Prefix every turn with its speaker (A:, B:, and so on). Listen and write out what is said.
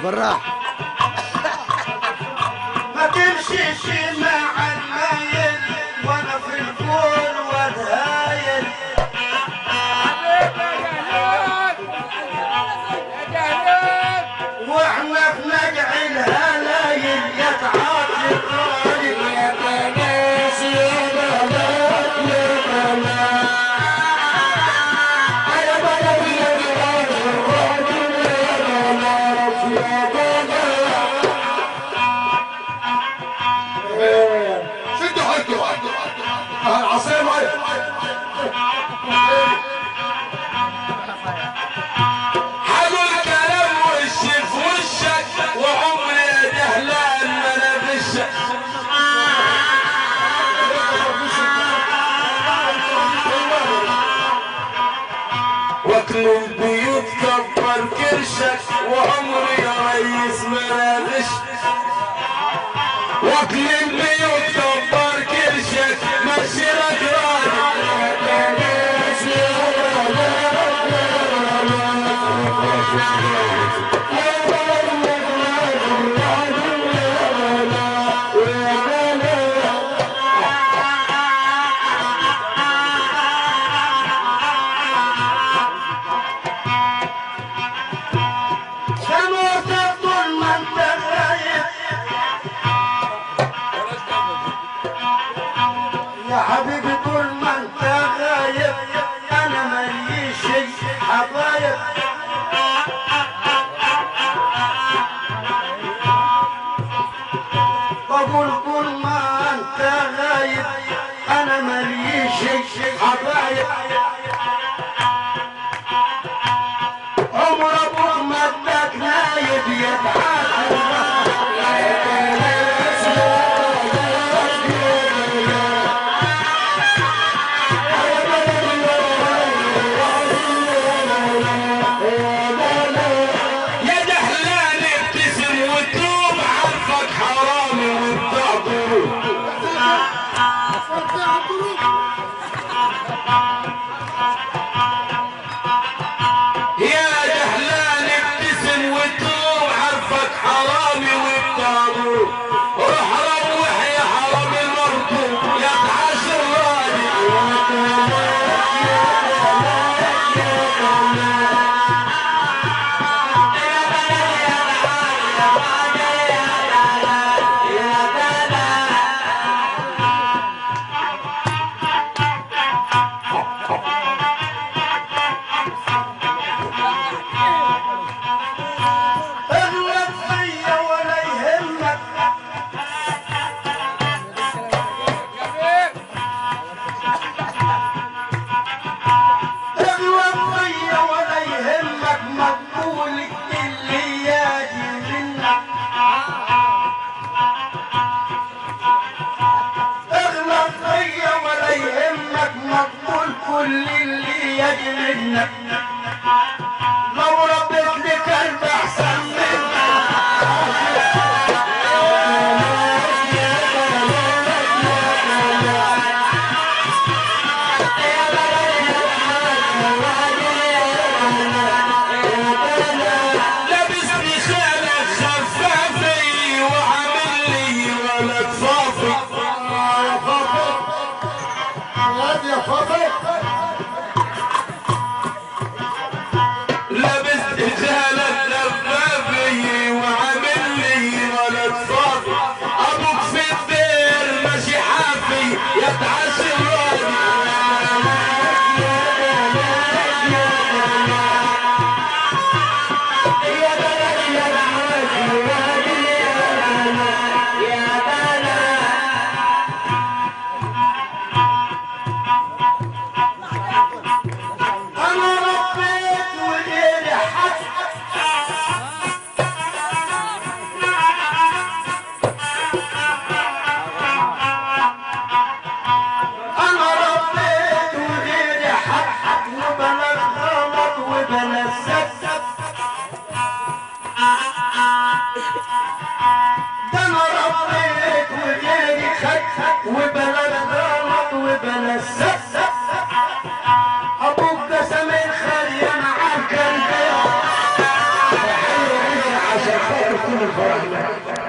A: بالراحة
B: ما تمشيش مع المايل وانا في الكون واتهايل واحنا في نجع الهلايل يتعاطي الطريق يا بناس يا بنات يا بنات يا بنات يا بنات الراجل يا بنات يا بنات
C: شدوا حيلكم عصير معي
B: حلو الكلام وش في وشك وعمري يا دهلان ما انا غشك واكل البيوت كبر كرشك وعمري يا ريس ما انا غشك واكل البيوت كبر كرشك مسيرك راجع يا حبيبي طول ما انت غايب انا ماليش حبايب بقول طول ما انت غايب انا ماليش حبايب عمر ابوك ما اداك نايب يتعاد اغلب فيا ولا يهمك
D: عشان خاطر كل الفرح ده.